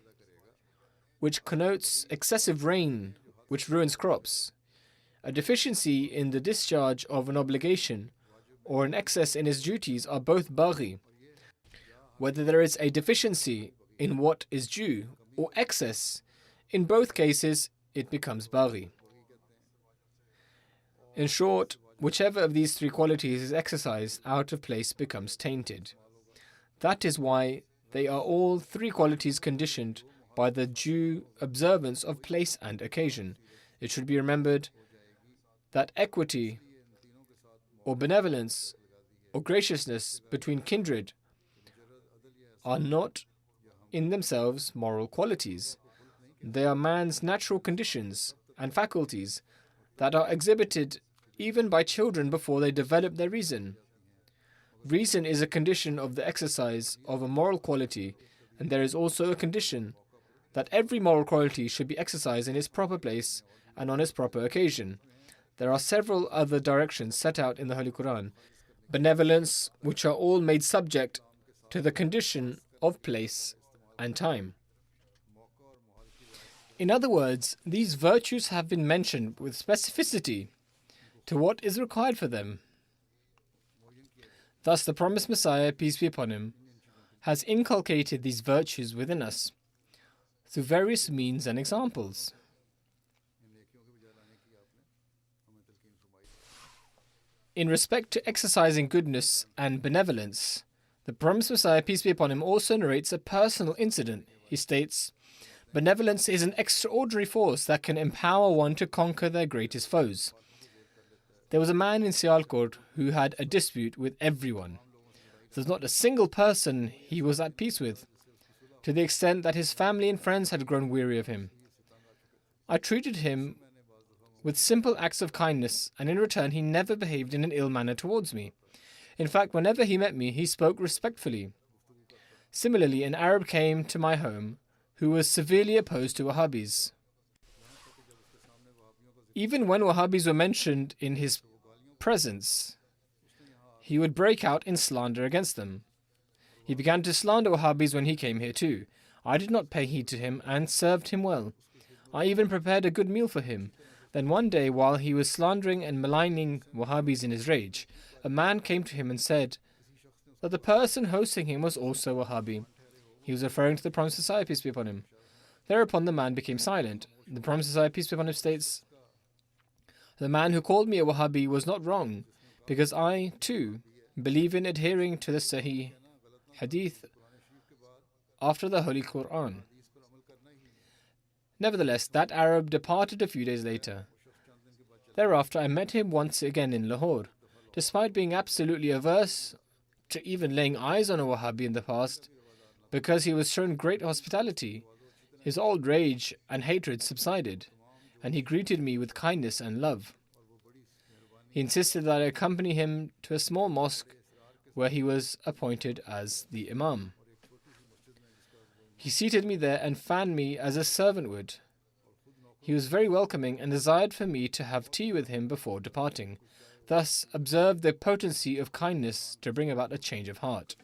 which connotes excessive rain, which ruins crops. A deficiency in the discharge of an obligation or an excess in his duties are both baghi. Whether there is a deficiency in what is due or excess, in both cases it becomes baghi. In short, whichever of these three qualities is exercised out of place becomes tainted. That is why they are all three qualities conditioned by the due observance of place and occasion. It should be remembered that equity or benevolence or graciousness between kindred are not in themselves moral qualities. They are man's natural conditions and faculties that are exhibited even by children before they develop their reason. Reason is a condition of the exercise of a moral quality, and there is also a condition that every moral quality should be exercised in its proper place and on its proper occasion. There are several other directions set out in the Holy Quran, benevolence, which are all made subject to the condition of place and time. In other words, these virtues have been mentioned with specificity to what is required for them. Thus, the promised Messiah, peace be upon him, has inculcated these virtues within us through various means and examples. In respect to exercising goodness and benevolence, the promised Messiah, peace be upon him, also narrates a personal incident. He states, "Benevolence is an extraordinary force that can empower one to conquer their greatest foes." There was a man in Sialkot who had a dispute with everyone. There was not a single person he was at peace with, to the extent that his family and friends had grown weary of him. I treated him with simple acts of kindness, and in return he never behaved in an ill manner towards me. In fact, whenever he met me, he spoke respectfully. Similarly, an Arab came to my home who was severely opposed to Wahhabis. Even when Wahhabis were mentioned in his presence, he would break out in slander against them. He began to slander Wahhabis when he came here too. I did not pay heed to him and served him well. I even prepared a good meal for him. Then one day, while he was slandering and maligning Wahhabis in his rage, a man came to him and said that the person hosting him was also Wahhabi. He was referring to the promised Messiah, peace be upon him. Thereupon the man became silent. The promised Messiah, peace be upon him, states, "The man who called me a Wahhabi was not wrong, because I, too, believe in adhering to the Sahih Hadith after the Holy Quran." Nevertheless, that Arab departed a few days later. Thereafter, I met him once again in Lahore. Despite being absolutely averse to even laying eyes on a Wahhabi in the past, because he was shown great hospitality, his old rage and hatred subsided, and he greeted me with kindness and love. He insisted that I accompany him to a small mosque where he was appointed as the Imam. He seated me there and fanned me as a servant would. He was very welcoming and desired for me to have tea with him before departing. Thus, observe the potency of kindness to bring about a change of heart.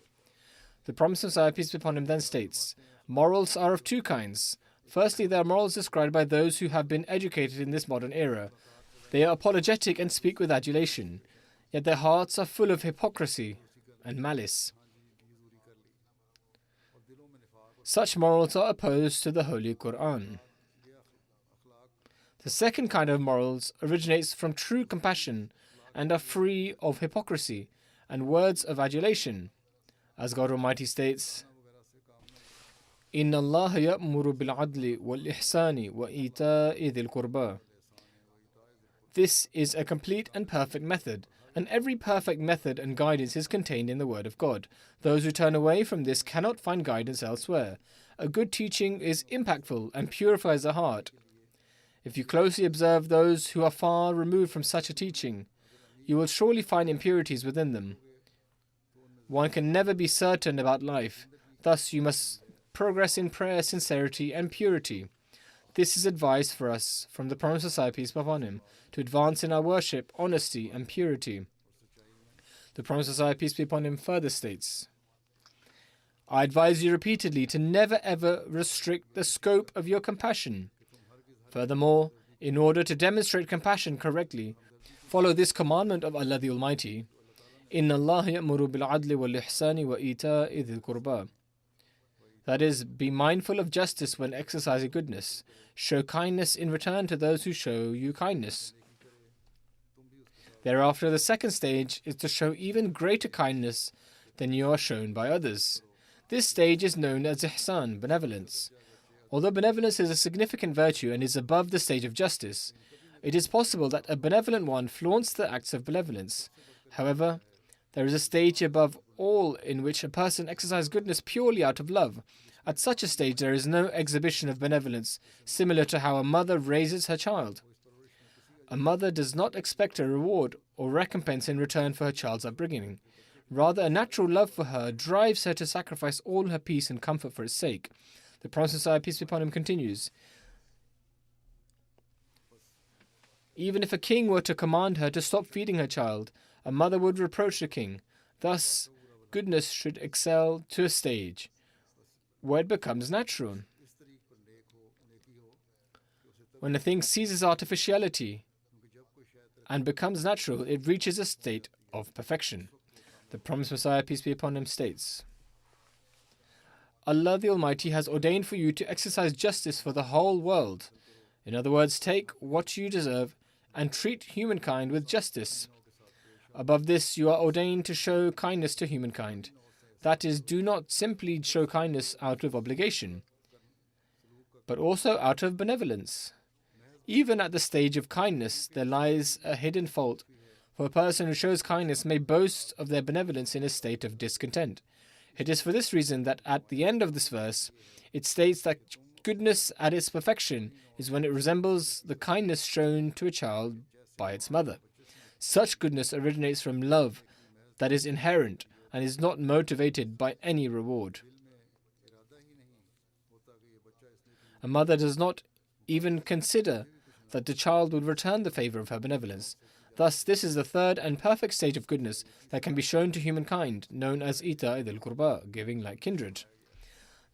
The promised Messiah, peace be upon him, then states, "Morals are of two kinds. Firstly, there are morals described by those who have been educated in this modern era. They are apologetic and speak with adulation, yet their hearts are full of hypocrisy and malice. Such morals are opposed to the Holy Quran. The second kind of morals originates from true compassion and are free of hypocrisy and words of adulation. As God Almighty states, "Inna Allah ya'muru bil-'adli wal-ihsani wa ita'i dhil qurba." This is a complete and perfect method, and every perfect method and guidance is contained in the Word of God. Those who turn away from this cannot find guidance elsewhere. A good teaching is impactful and purifies the heart. If you closely observe those who are far removed from such a teaching, you will surely find impurities within them. One can never be certain about life. Thus, you must progress in prayer, sincerity, and purity. This is advice for us from the Promised Messiah, peace be upon him, to advance in our worship, honesty, and purity. The Promised Messiah, peace be upon him, further states, I advise you repeatedly to never ever restrict the scope of your compassion. Furthermore, in order to demonstrate compassion correctly, follow this commandment of Allah the Almighty, Inna Allah ya'muru bil adli wal ihsani wa ita'i dhil qurba. That is, be mindful of justice when exercising goodness. Show kindness in return to those who show you kindness. Thereafter, the second stage is to show even greater kindness than you are shown by others. This stage is known as ihsan, benevolence. Although benevolence is a significant virtue and is above the stage of justice, it is possible that a benevolent one flaunts the acts of benevolence. However, there is a stage above all in which a person exercises goodness purely out of love. At such a stage, there is no exhibition of benevolence, similar to how a mother raises her child. A mother does not expect a reward or recompense in return for her child's upbringing. Rather, a natural love for her drives her to sacrifice all her peace and comfort for its sake. The Prophet Messiah, peace be upon him, continues, even if a king were to command her to stop feeding her child, a mother would reproach the king. Thus, goodness should excel to a stage where it becomes natural. When a thing ceases artificiality and becomes natural, it reaches a state of perfection. The promised Messiah, peace be upon him, states, Allah the Almighty has ordained for you to exercise justice for the whole world. In other words, take what you deserve and treat humankind with justice. Above this, you are ordained to show kindness to humankind. That is, do not simply show kindness out of obligation, but also out of benevolence. Even at the stage of kindness, there lies a hidden fault, for a person who shows kindness may boast of their benevolence in a state of discontent. It is for this reason that at the end of this verse, it states that goodness at its perfection is when it resembles the kindness shown to a child by its mother. Such goodness originates from love that is inherent and is not motivated by any reward. A mother does not even consider that the child would return the favor of her benevolence. Thus, this is the third and perfect stage of goodness that can be shown to humankind, known as ita' dhil qurba, giving like kindred.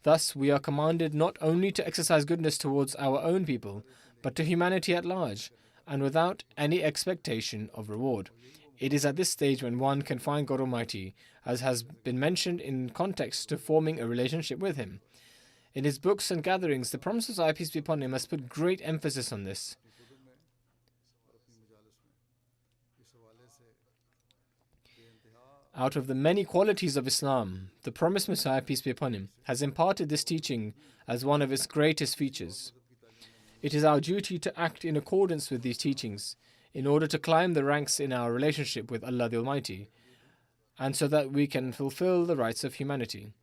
Thus, we are commanded not only to exercise goodness towards our own people, but to humanity at large, and without any expectation of reward. It is at this stage when one can find God Almighty, as has been mentioned in context to forming a relationship with Him. In his books and gatherings, the Promised Messiah, peace be upon him, has put great emphasis on this. Out of the many qualities of Islam, the Promised Messiah, peace be upon him, has imparted this teaching as one of its greatest features. It is our duty to act in accordance with these teachings in order to climb the ranks in our relationship with Allah the Almighty, and so that we can fulfill the rights of humanity.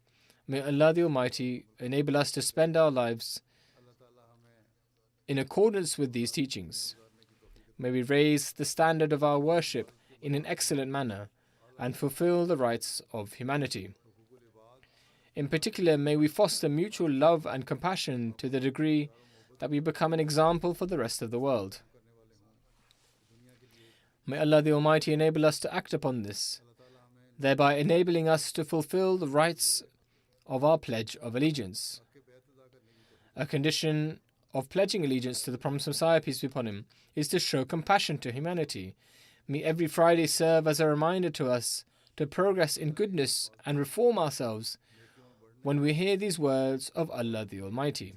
May Allah the Almighty enable us to spend our lives in accordance with these teachings. May we raise the standard of our worship in an excellent manner and fulfill the rights of humanity. In particular, may we foster mutual love and compassion to the degree that we become an example for the rest of the world. May Allah the Almighty enable us to act upon this, thereby enabling us to fulfill the rights of our pledge of allegiance. A condition of pledging allegiance to the Promised Messiah, peace be upon him, is to show compassion to humanity. May every Friday serve as a reminder to us to progress in goodness and reform ourselves when we hear these words of Allah the Almighty.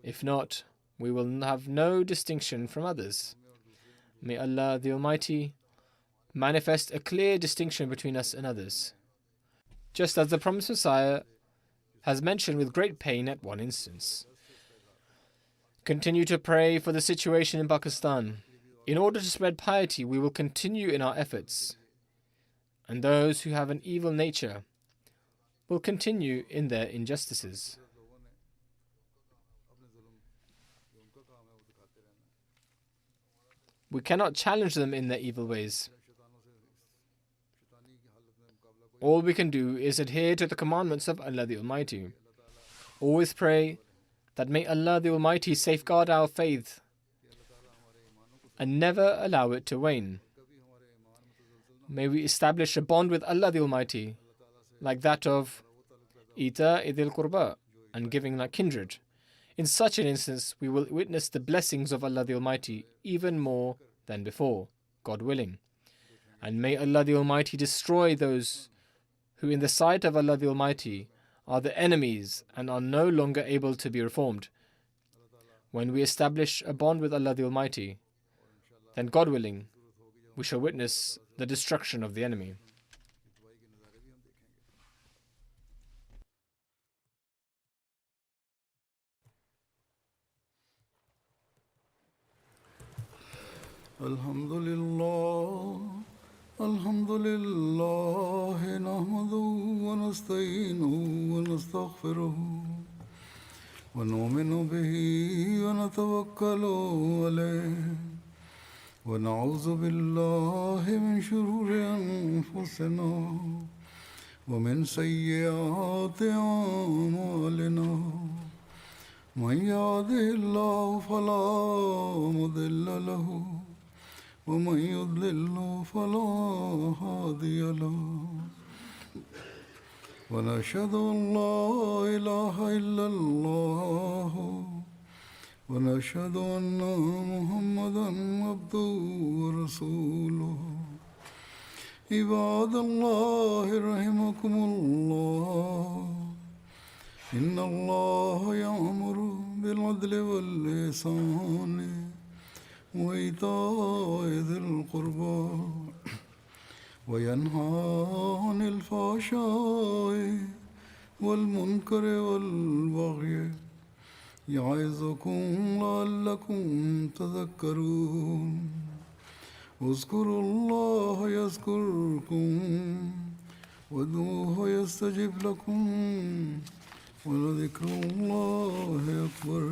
If not, we will have no distinction from others. May Allah the Almighty manifest a clear distinction between us and others, just as the Promised Messiah has mentioned with great pain at one instance. Continue to pray for the situation in Pakistan. In order to spread piety, we will continue in our efforts, and those who have an evil nature will continue in their injustices. We cannot challenge them in their evil ways. All we can do is adhere to the commandments of Allah the Almighty. Always pray that may Allah the Almighty safeguard our faith and never allow it to wane. May we establish a bond with Allah the Almighty like that of Ita idil Qurba and giving like kindred. In such an instance, we will witness the blessings of Allah the Almighty even more than before, God willing. And may Allah the Almighty destroy those who in the sight of Allah the Almighty are the enemies and are no longer able to be reformed. When we establish a bond with Allah the Almighty, then God willing, we shall witness the destruction of the enemy. Alhamdulillah, nahmaduhu wa nasta'inuhu wa nastaghfiruhu wa nu'minu bihi wa natawakkalu alayhi wa na'udhu billahi min shururi anfusina wa min sayyiati a'malina. من يهده الله فلا مضل له ومن يضلل فلا هادي له ونشهد أن لا إله إلا الله ونشهد أن محمدا عبده ورسوله عباد الله رحمكم الله إن الله يأمر بالعدل والإحسان وإيتاء ذي القربى وينهى عن الفحشاء والمنكر والبغي يعظكم لعلكم تذكرون اذكروا الله يذكركم وادعوه يستجب لكم ولذكر الله أكبر.